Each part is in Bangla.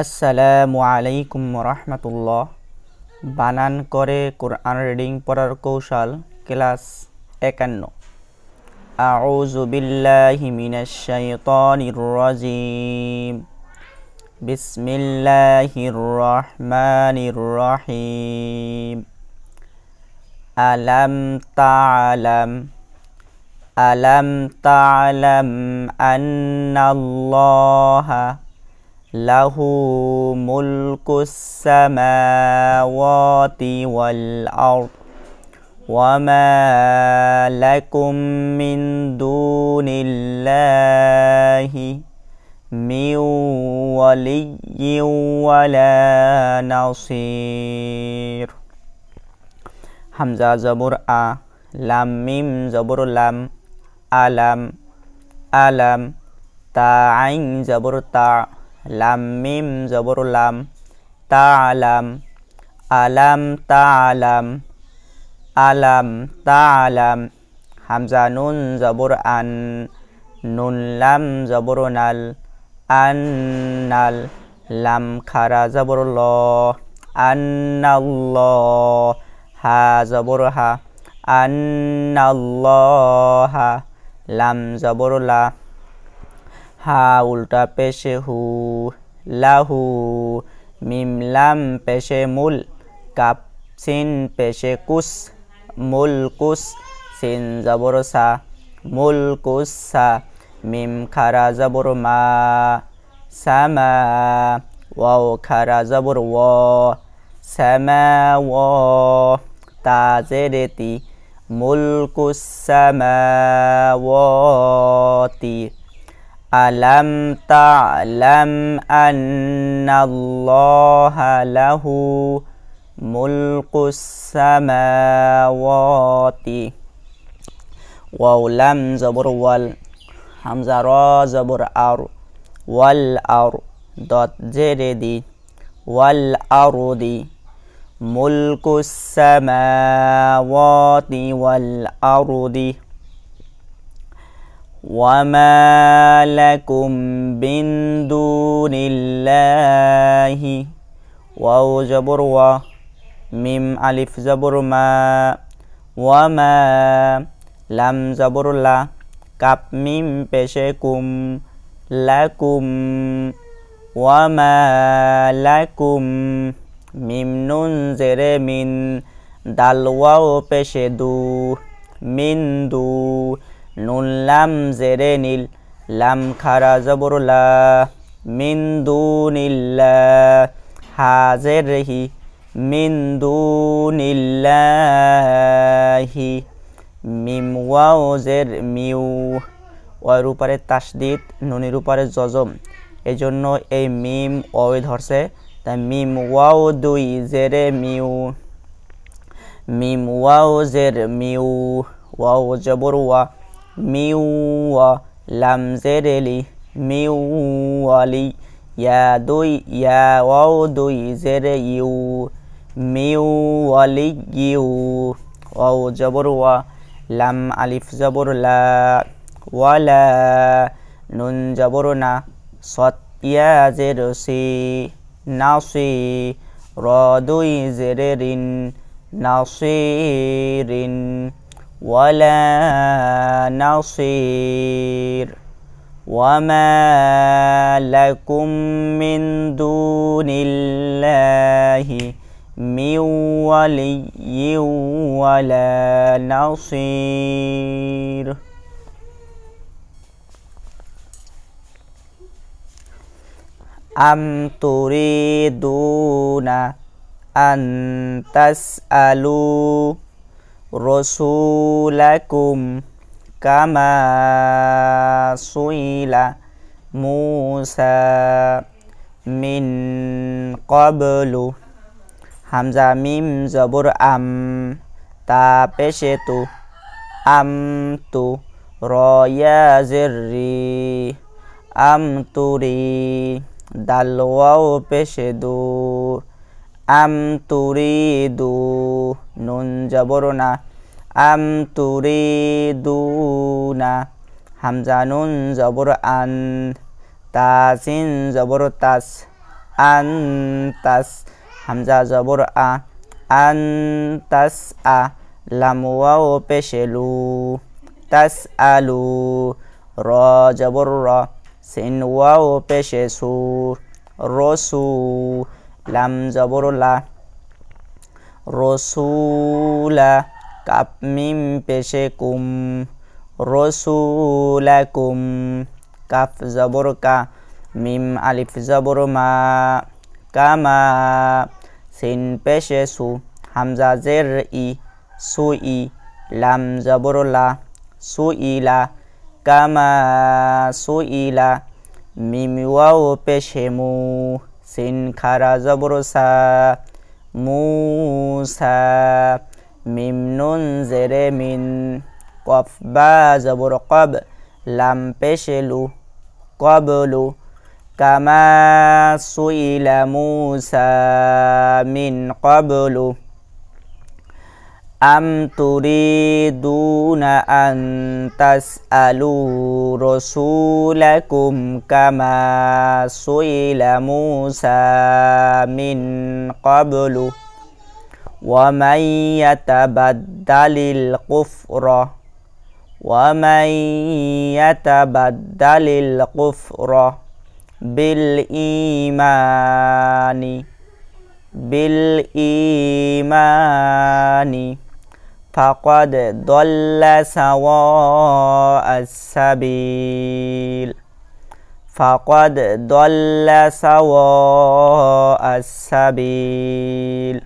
আসসালামু আলাইকুম রহমতুল্লাহ। বানান করে কোরআন রিডিং পড়ার কৌশল ক্লাস 51। আউযু বিল্লাহি মিনাশ শাইতানির রাজিম। বিসমিল্লাহির রহমানির রহিম। আলাম তা'লাম আন্নাল্লাহা লাহু মুলকুস সামাওয়াতি ওয়াল আরদ ওয়া মা লাকুম মিন দুনিল্লাহি মিন ওয়ালিয়্যিন ওয়ালা নাসির। হামজা জবর আ, লাম মিম জবর লাম, আলাম। তা আইন জবর তা, লাম মিম জবর লাম, তা'লাম। আলাম তা'লাম। হামজা নুন জবর আন, নুন লাম জবর নাল, আন্নাল। লাম খারা জবর ল, আন্নাল্লাহ। হা জবর হা, আন্নাল্লাহা। লাম জবর লা, হা উল্টা পেশে হু, লাহু। মিম লাম পেশে মুল, কাপ সিন পেশে কুস, মুলকুস। সিন জবর সা, মুলকুসা। মিম খারা জবর মা, সামা। ওয়াও খারা জবর ওয়া, সামাওয়া। তা জেরে তি, মুলকুস সামাওয়াতি। আলাম তা'লাম আন্নাল্লাহা লাহু মুলকুস সামাওয়াতি। ওয়াও লাম জবর ওয়াল, হামজা র জবর আর, ওয়াল আর। দত জেরে দি, ওয়াল আরদি। মুলকুস সামাওয়াতি ওয়াল আরদি। ওয়া মা লাকুম মিন দুনিল্লাহি। ওয়াও জবর ওয়া, মিম আলিফ জবর মা, ওয়া মা। লাম জবর লা, কাপ মিম পেশে কুম, লাকুম। ওয়া মা লাকুম। মিম নুন জেরে মিন, দাল ওয়াও পেশে দু, মিন দু। নুন লাম জেরে নীল, লাম খারা জবর লা, মিন দুনিল্লাহ। হা জেরে হি, মিন দুনিল্লাহি। মিম ওয়াও জের মিউ, ওয়ার উপরে তাসদিদ, নুনের উপরে জজম, এই জন্য এই মিম ওয়ে ধরছে, তাই মিম ওয়াও দুই জেরে মিউ, মিম ওয়াও জের মিউ। ওয়াও জবর ওয়া, মিউ ওয়া। লাম জেরে লি, মিউ ওয়ালি। ইয়া দুই, ইয়া ওয়াও দুই জেরে ইউ, মিউ ওয়ালি ইউ। ওয়াও জবর ওয়া, লাম আলিফ জবর লা, ওয়ালা। নুন জবর না, সত ইয়া জের সি, নাসি। র দুই জেরে রিন, নাসিরিন। ওয়ালা নাসির। ওয়া মা লাকুম মিন দুনিল্লাহি মিন ওয়ালিয়্যিন ওয়ালা নাসির। আম তুরিদুনা আন তাসআলু রাসূলাকুম কামা সুইলা মূসা মিন ক্বাবলু। হামজা মিম জবর আম, তা পেশে তু, আম তু। র ইয়া জের রি, আম তুরি। দাল ওয়াও পেশে দু, আম তুরিদু। নুন জবর না, আম তুরিদুনা। হামজা নুন জবর আন, তাসিন জবর তাস, আনতাস হামজা জবর আনতাস লাম ওয়াও পেশেলু তাস আলু র জবর সিন ওয়াও পেশেসু রসু লাম জবর রসুলা কাপ মিম পেশে কুম রসুলাকুম কাফ জবর মিম আলিফ জবর কামা সিন পেশে সু হামজা জের সুই লাম জবর সুইলা কামা সুইলা মিম ওয়াও পেশে মু সিন খারা জবর মুসা মিম নুন জেরে মিন কফ বা জবর কব লাম পেশেলু কবলু কামা সুইলা মুসা মিন কবলু আম তুরিদুনা আন তাসআলু রাসূলাকুম কামা সুইলা মুসা মিন ক্বাবলু ওয়া মান ইয়াতাবাদ্দালিল কুফরা বিল ঈমানি ফাকাদ দাল্লা সাওয়া'আস সাবিল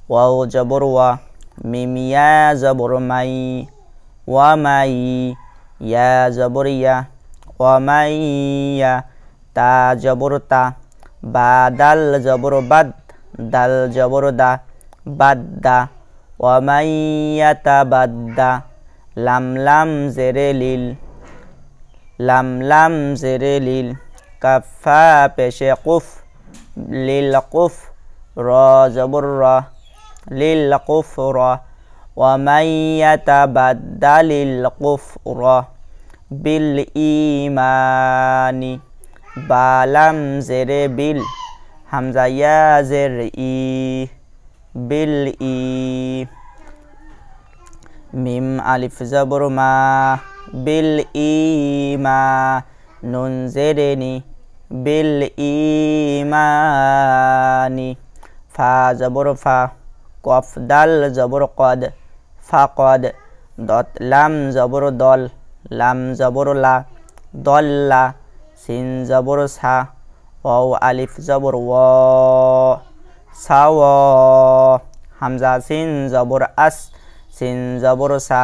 ওয়াও জবর ওয়া মিম ইয়া জবর মাই ওয়া মাই ইয়া জবর ইয়া ওয়া মাই ইয়া তা জবর তা বা দাল জবর বাদ দাল জবর দা বাদ্দা ওয়া মান ইয়াতাবাদ্দা লাম লাম জেরে লিল কাফা পেশে কুফ লিল কুফ র জবর রা লিল কুফরা ওয়া মান ইয়াতাবাদ্দালিল কুফরা বিল ঈমানি বা লাম জেরে বিল হামজা ইয়া জের বিল মিম আলিফ জবর বিল মা নুন জেরে নি বিল ঈমানি ফা জবর ফা কফ দাল জবর কদ ফাকদ দত লাম জবর দল লাম জবর লা দল্লা সিন জবর সা ওয়াও আলিফ জবর ওয়া সাও হামজা সিন জবর সিন জবর সা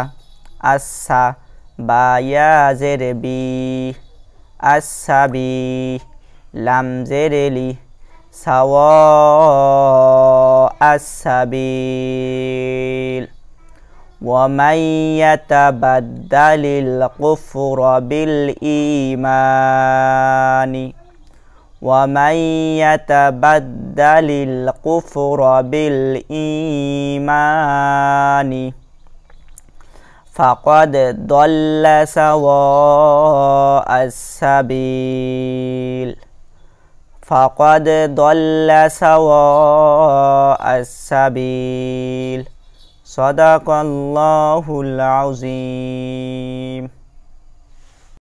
বা ইয়া জেরে বি আসসাবি লাম জেরে লি সাওয়া'আস সাবিল ওয়া মান ইয়াতাবাদ্দালিল কুফরা বিল ঈমানি ومن يتبدل الكفر بالإيمان فقد ضل سواء السبيل صدق الله العظيم